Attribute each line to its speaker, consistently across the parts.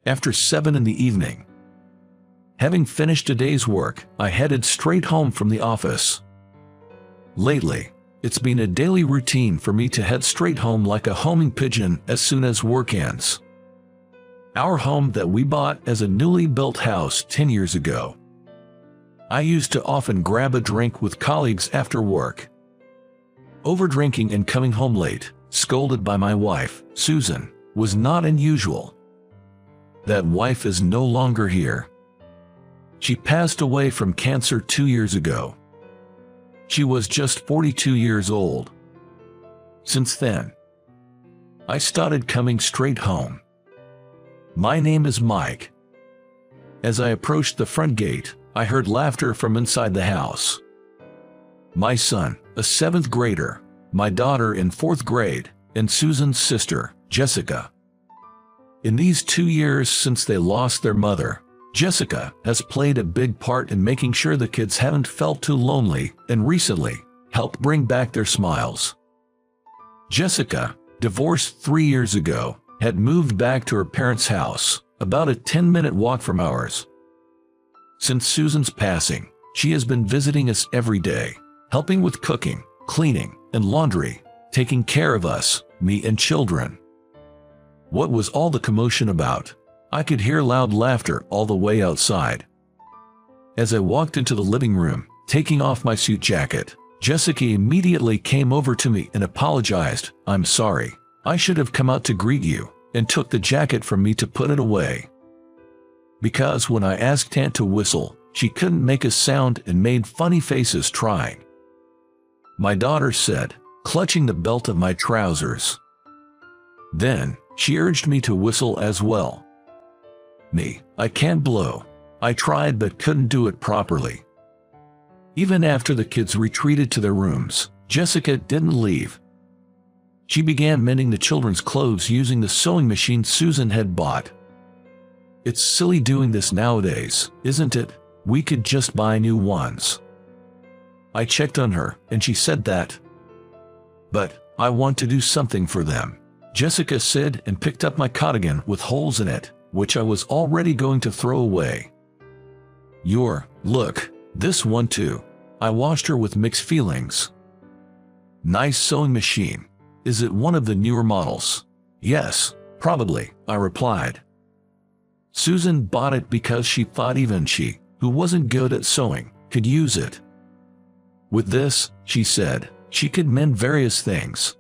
Speaker 1: after 7 in the evening. Having finished a day's work, I headed straight home from the office. Lately, it's been a daily routine for me to head straight home like a homing pigeon as soon as work ends. Our home that we bought as a newly built house 10 years ago. I used to often grab a drink with colleagues after work. Overdrinking and coming home late, scolded by my wife, Susan, was not unusual. That wife is no longer here. She passed away from cancer 2 years ago. She was just 42 years old. Since then, I started coming straight home. My name is Mike. As I approached the front gate, I heard laughter from inside the house. My son, a 7th grader, my daughter in 4th grade, and Susan's sister, Jessica. In these 2 years since they lost their mother, Jessica has played a big part in making sure the kids haven't felt too lonely and recently helped bring back their smiles. Jessica, divorced 3 years ago, had moved back to her parents' house, about a 10-minute walk from ours. Since Susan's passing, she has been visiting us every day, helping with cooking, cleaning, and laundry, taking care of us, me and children. What was all the commotion about? I could hear loud laughter all the way outside. As I walked into the living room, taking off my suit jacket, Jessica immediately came over to me and apologized. "I'm sorry. I should have come out to greet you," and took the jacket from me to put it away. Because when I asked Aunt to whistle, she couldn't make a sound and made funny faces trying. My daughter said, clutching the belt of my trousers. Then, she urged me to whistle as well. Me, I can't blow. I tried but couldn't do it properly. Even after the kids retreated to their rooms, Jessica didn't leave. She began mending the children's clothes using the sewing machine Susan had bought. It's silly doing this nowadays, isn't it? We could just buy new ones. I checked on her, and she said that. "But I want to do something for them," Jessica said, and picked up my cardigan with holes in it, which I was already going to throw away. Look, this one too." I watched her with mixed feelings. "Nice sewing machine. Is it one of the newer models?" "Yes, probably," I replied. Susan bought it because she thought even she, who wasn't good at sewing, could use it. With this, she said, she could mend various things.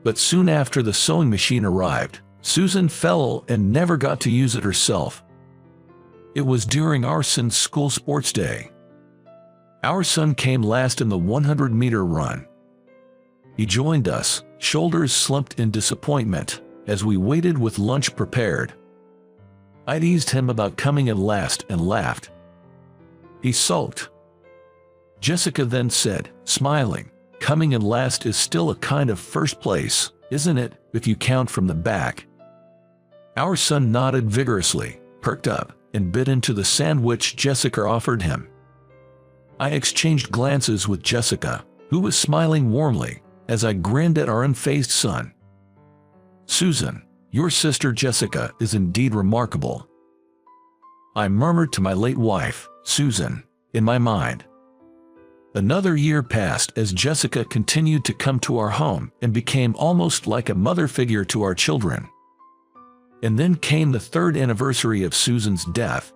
Speaker 1: But soon after the sewing machine arrived, Susan fell and never got to use it herself. It was during our son's school sports day. Our son came last in the 100-meter run. He joined us, shoulders slumped in disappointment, as we waited with lunch prepared. I teased him about coming in last and laughed. He sulked. Jessica then said, smiling, "Coming in last is still a kind of first place, isn't it, if you count from the back?" Our son nodded vigorously, perked up, and bit into the sandwich Jessica offered him. I exchanged glances with Jessica, who was smiling warmly, as I grinned at our unfazed son. "Susan, your sister Jessica is indeed remarkable," I murmured to my late wife, Susan, in my mind. Another year passed as Jessica continued to come to our home and became almost like a mother figure to our children. And then came the 3rd anniversary of Susan's death.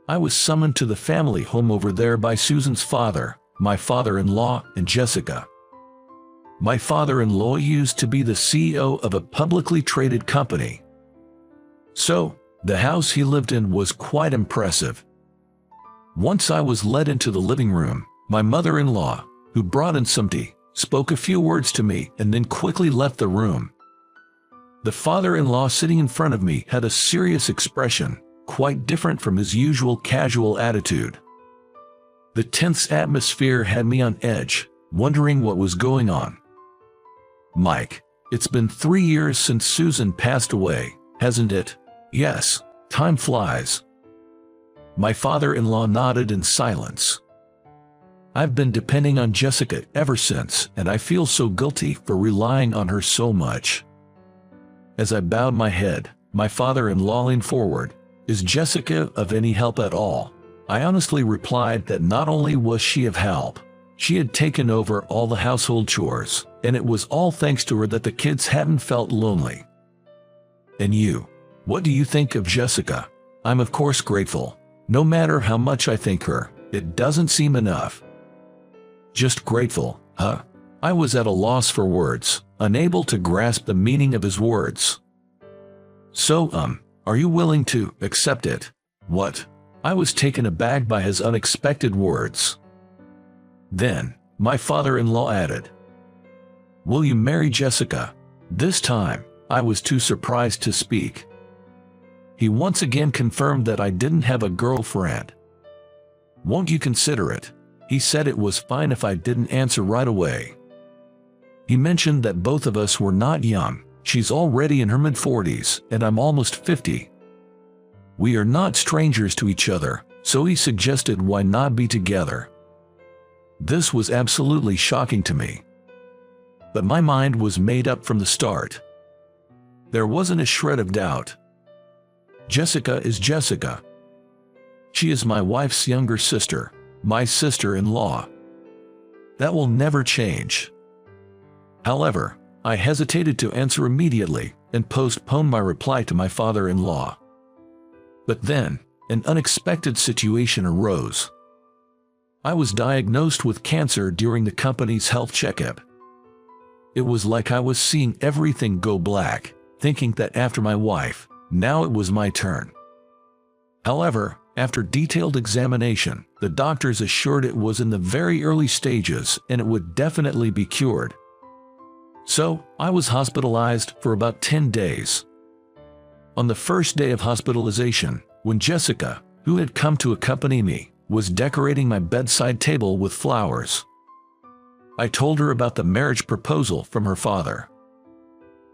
Speaker 1: I was summoned to the family home over there by Susan's father, my father-in-law, and Jessica. My father-in-law used to be the CEO of a publicly traded company. So, the house he lived in was quite impressive. Once I was led into the living room, my mother-in-law, who brought in some tea, spoke a few words to me and then quickly left the room. The father-in-law sitting in front of me had a serious expression, quite different from his usual casual attitude. The tense atmosphere had me on edge, wondering what was going on. "Mike, it's been 3 years since Susan passed away, hasn't it?" "Yes, time flies." My father-in-law nodded in silence. "I've been depending on Jessica ever since, and I feel so guilty for relying on her so much." As I bowed my head, My father-in-law leaned forward. Is Jessica of any help at all? I honestly replied that not only was she of help, she had taken over all the household chores, and it was all thanks to her that the kids hadn't felt lonely. And you? What do you think of Jessica? I'm of course grateful. No matter how much I thank her, it doesn't seem enough. Just grateful, huh? I was at a loss for words, unable to grasp the meaning of his words. So, are you willing to accept it? What? I was taken aback by his unexpected words. Then, my father-in-law added, "Will you marry Jessica?" This time, I was too surprised to speak. He once again confirmed that I didn't have a girlfriend. "Won't you consider it?" He said it was fine if I didn't answer right away. He mentioned that both of us were not young. She's already in her mid-40s, and I'm almost 50. We are not strangers to each other, so he suggested why not be together. This was absolutely shocking to me. But my mind was made up from the start. There wasn't a shred of doubt. Jessica is Jessica. She is my wife's younger sister, my sister-in-law. That will never change. However, I hesitated to answer immediately and postponed my reply to my father-in-law. But then, an unexpected situation arose. I was diagnosed with cancer during the company's health checkup. It was like I was seeing everything go black, thinking that after my wife, now it was my turn. However, after detailed examination, the doctors assured it was in the very early stages and it would definitely be cured. So, I was hospitalized for about 10 days. On the first day of hospitalization, when Jessica, who had come to accompany me, was decorating my bedside table with flowers, I told her about the marriage proposal from her father.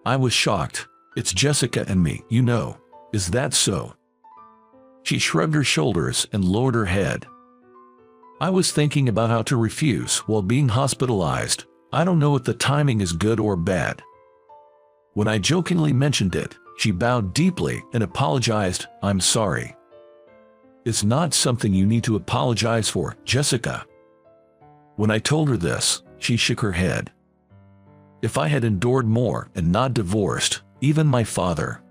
Speaker 1: I was shocked. "It's Jessica and me, you know. Is that so?" She shrugged her shoulders and lowered her head. I was thinking about how to refuse while being hospitalized. I don't know if the timing is good or bad. When I jokingly mentioned it, she bowed deeply and apologized. "I'm sorry. It's not something you need to apologize for, Jessica." When I told her this, she shook her head. If I had endured more and not divorced, even my father.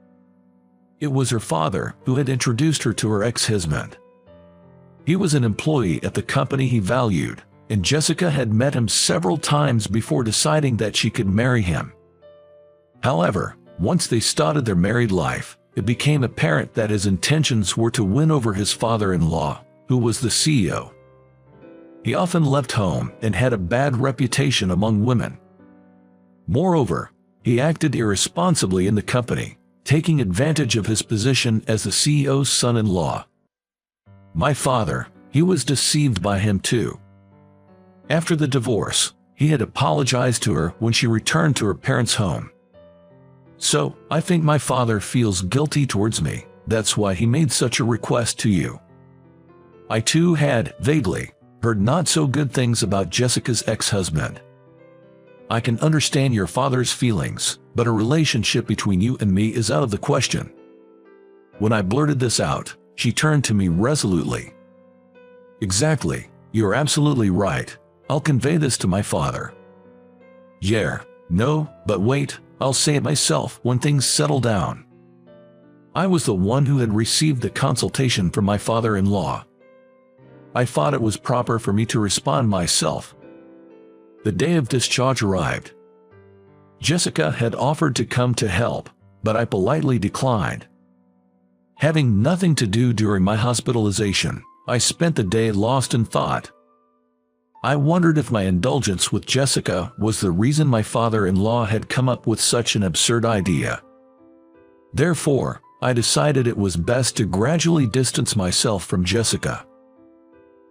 Speaker 1: It was her father who had introduced her to her ex-husband. He was an employee at the company he valued, and Jessica had met him several times before deciding that she could marry him. However, once they started their married life, it became apparent that his intentions were to win over his father-in-law, who was the CEO. He often left home and had a bad reputation among women. Moreover, he acted irresponsibly in the company, taking advantage of his position as the CEO's son-in-law. My father, he was deceived by him too. After the divorce, he had apologized to her when she returned to her parents' home. So, I think my father feels guilty towards me. That's why he made such a request to you. I too had, vaguely, heard not so good things about Jessica's ex-husband. I can understand your father's feelings, but a relationship between you and me is out of the question. When I blurted this out, she turned to me resolutely. Exactly, you're absolutely right. I'll convey this to my father. Yeah, no, but wait, I'll say it myself when things settle down. I was the one who had received the consultation from my father-in-law. I thought it was proper for me to respond myself. The day of discharge arrived. Jessica had offered to come to help, but I politely declined. Having nothing to do during my hospitalization, I spent the day lost in thought. I wondered if my indulgence with Jessica was the reason my father-in-law had come up with such an absurd idea. Therefore, I decided it was best to gradually distance myself from Jessica.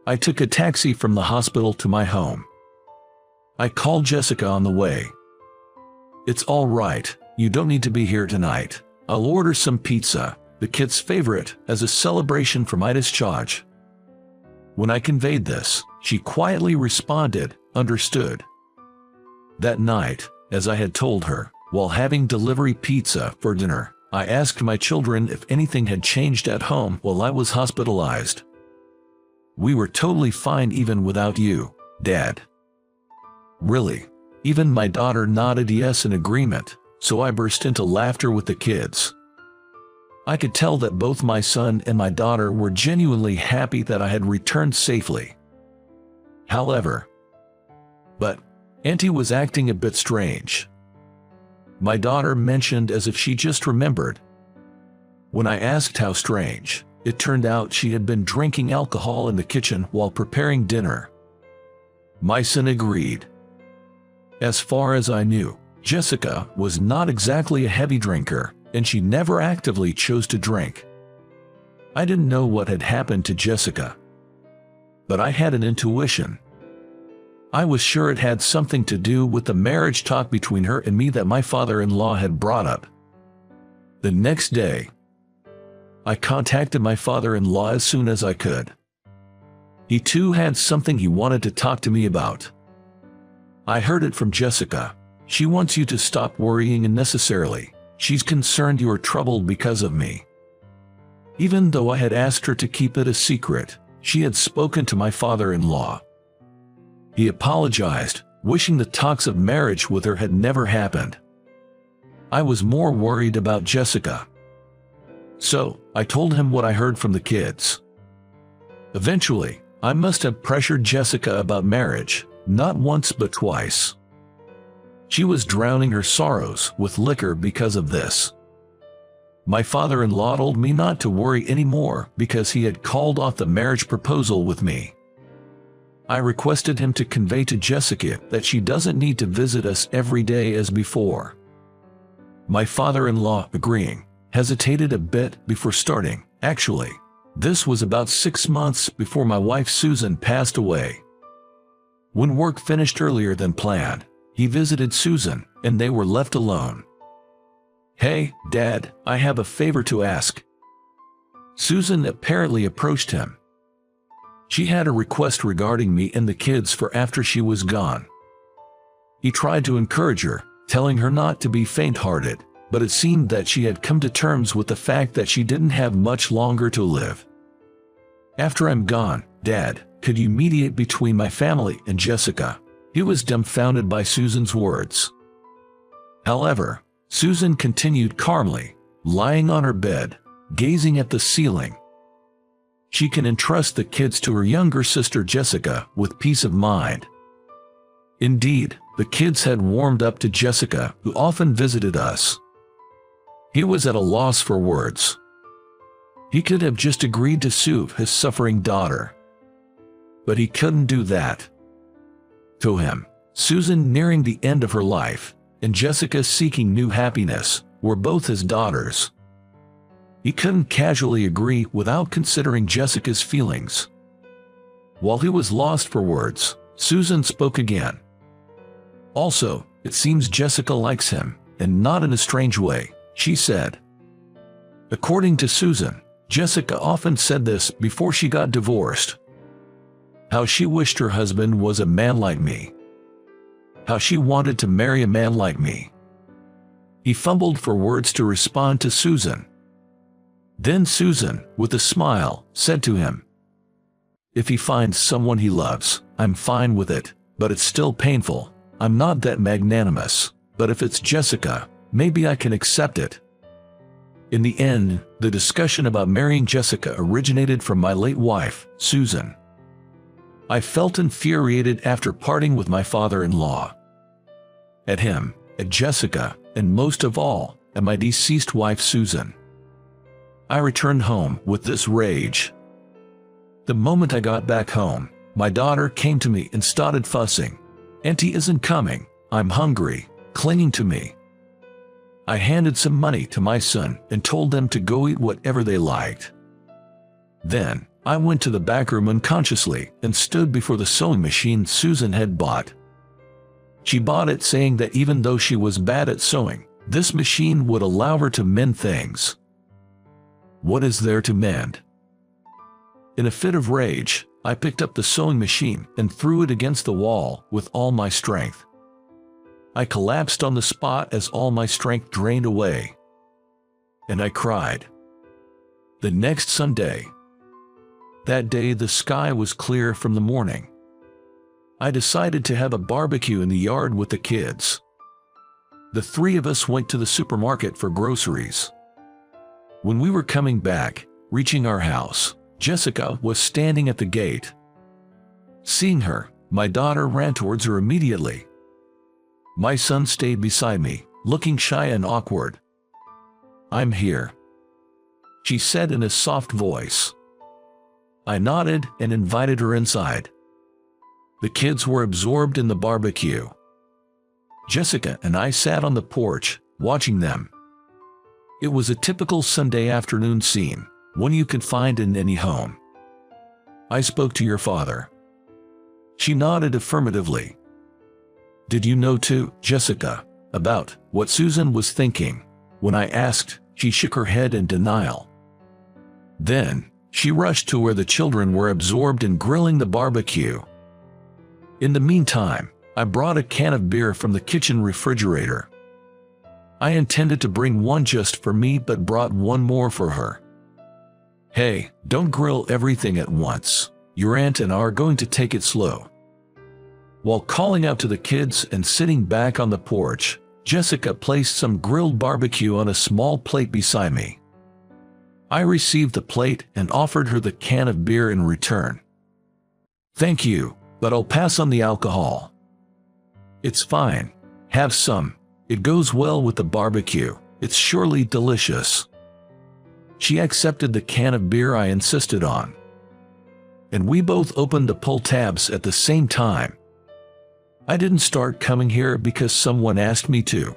Speaker 1: I took a taxi from the hospital to my home. I called Jessica on the way. "It's all right, you don't need to be here tonight. I'll order some pizza, the kid's favorite, as a celebration for my discharge." When I conveyed this, she quietly responded, "Understood." That night, as I had told her, while having delivery pizza for dinner, I asked my children if anything had changed at home while I was hospitalized. "We were totally fine even without you, Dad." "Really?" Even my daughter nodded yes in agreement, so I burst into laughter with the kids. I could tell that both my son and my daughter were genuinely happy that I had returned safely. However, Auntie was acting a bit strange. My daughter mentioned as if she just remembered. When I asked how strange, it turned out she had been drinking alcohol in the kitchen while preparing dinner. My son agreed. As far as I knew, Jessica was not exactly a heavy drinker, and she never actively chose to drink. I didn't know what had happened to Jessica, but I had an intuition. I was sure it had something to do with the marriage talk between her and me that my father-in-law had brought up. The next day, I contacted my father-in-law as soon as I could. He too had something he wanted to talk to me about. "I heard it from Jessica. She wants you to stop worrying unnecessarily. She's concerned you are troubled because of me." Even though I had asked her to keep it a secret, she had spoken to my father-in-law. He apologized, wishing the talks of marriage with her had never happened. I was more worried about Jessica. So, I told him what I heard from the kids. Eventually, I must have pressured Jessica about marriage, not once but twice. She was drowning her sorrows with liquor because of this. My father-in-law told me not to worry anymore because he had called off the marriage proposal with me. I requested him to convey to Jessica that she doesn't need to visit us every day as before. My father-in-law, agreeing, hesitated a bit before starting. Actually, this was about 6 months before my wife Susan passed away. When work finished earlier than planned, he visited Susan, and they were left alone. "Hey, Dad, I have a favor to ask." Susan apparently approached him. She had a request regarding me and the kids for after she was gone. He tried to encourage her, telling her not to be faint-hearted, but it seemed that she had come to terms with the fact that she didn't have much longer to live. "After I'm gone, Dad, could you mediate between my family and Jessica?" He was dumbfounded by Susan's words. However, Susan continued calmly, lying on her bed, gazing at the ceiling. She can entrust the kids to her younger sister Jessica with peace of mind. Indeed, the kids had warmed up to Jessica, who often visited us. He was at a loss for words. He could have just agreed to soothe his suffering daughter. But he couldn't do that. To him, Susan nearing the end of her life, and Jessica seeking new happiness, were both his daughters. He couldn't casually agree without considering Jessica's feelings. While he was lost for words, Susan spoke again. "Also, it seems Jessica likes him, and not in a strange way," she said. According to Susan, Jessica often said this before she got divorced. How she wished her husband was a man like me. How she wanted to marry a man like me. He fumbled for words to respond to Susan. Then Susan, with a smile, said to him, "If he finds someone he loves, I'm fine with it, but it's still painful. I'm not that magnanimous, but if it's Jessica, maybe I can accept it." In the end, the discussion about marrying Jessica originated from my late wife, Susan. I felt infuriated after parting with my father-in-law. At him, at Jessica, and most of all, at my deceased wife Susan. I returned home with this rage. The moment I got back home, my daughter came to me and started fussing. "Auntie isn't coming, I'm hungry," clinging to me. I handed some money to my son and told them to go eat whatever they liked. Then, I went to the back room unconsciously and stood before the sewing machine Susan had bought. She bought it saying that even though she was bad at sewing, this machine would allow her to mend things. What is there to mend? In a fit of rage, I picked up the sewing machine and threw it against the wall with all my strength. I collapsed on the spot as all my strength drained away. and I cried. The next Sunday. That day the sky was clear from the morning. I decided to have a barbecue in the yard with the kids. The three of us went to the supermarket for groceries. When we were coming back, reaching our house, Jessica was standing at the gate. Seeing her, my daughter ran towards her immediately. My son stayed beside me, looking shy and awkward. "I'm here," she said in a soft voice. I nodded and invited her inside. The kids were absorbed in the barbecue. Jessica and I sat on the porch, watching them. It was a typical Sunday afternoon scene, one you could find in any home. "I spoke to your father." She nodded affirmatively. "Did you know too, Jessica, about what Susan was thinking?" When I asked, she shook her head in denial. Then, she rushed to where the children were absorbed in grilling the barbecue. In the meantime, I brought a can of beer from the kitchen refrigerator. I intended to bring one just for me but brought one more for her. "Hey, don't grill everything at once. Your aunt and I are going to take it slow." While calling out to the kids and sitting back on the porch, Jessica placed some grilled barbecue on a small plate beside me. I received the plate and offered her the can of beer in return. "Thank you, but I'll pass on the alcohol." "It's fine. Have some. It goes well with the barbecue. It's surely delicious." She accepted the can of beer I insisted on. And we both opened the pull tabs at the same time. I didn't start coming here because someone asked me to.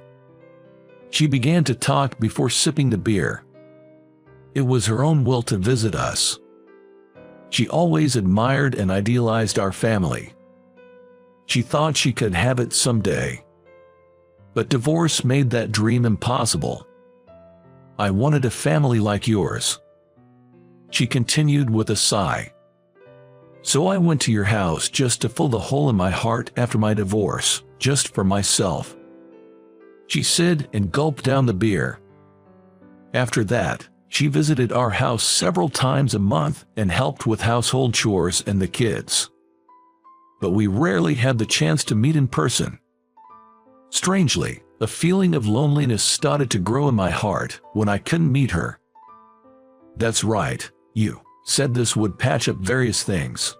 Speaker 1: She began to talk before sipping the beer. It was her own will to visit us. She always admired and idealized our family. She thought she could have it someday. But divorce made that dream impossible. "I wanted a family like yours," she continued with a sigh. "So I went to your house just to fill the hole in my heart after my divorce, just for myself," she said and gulped down the beer. After that, she visited our house several times a month and helped with household chores and the kids. But we rarely had the chance to meet in person. Strangely, a feeling of loneliness started to grow in my heart when I couldn't meet her. "That's right, you said this would patch up various things."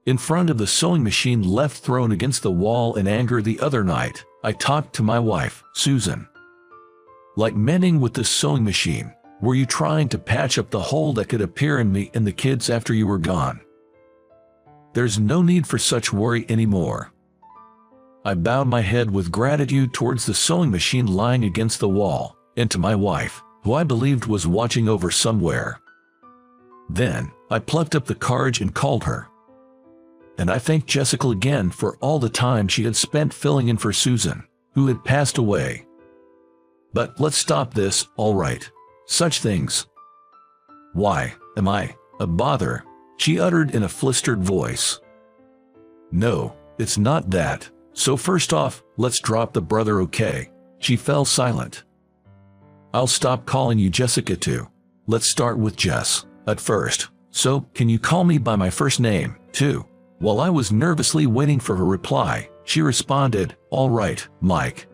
Speaker 1: In front of the sewing machine left thrown against the wall in anger the other night, I talked to my wife, Susan. "Like mending with this sewing machine, were you trying to patch up the hole that could appear in me and the kids after you were gone? There's no need for such worry anymore." I bowed my head with gratitude towards the sewing machine lying against the wall, and to my wife, who I believed was watching over somewhere. Then, I plucked up the courage and called her. And I thanked Jessica again for all the time she had spent filling in for Susan, who had passed away. But let's stop this, all right? Such things. "Why, am I a bother?" she uttered in a flustered voice. "No, it's not that. So first off, let's drop the brother, okay?" She fell silent. "I'll stop calling you Jessica too. Let's start with Jess at first. So, can you call me by my first name, too?" While I was nervously waiting for her reply, she responded, "All right, Mike."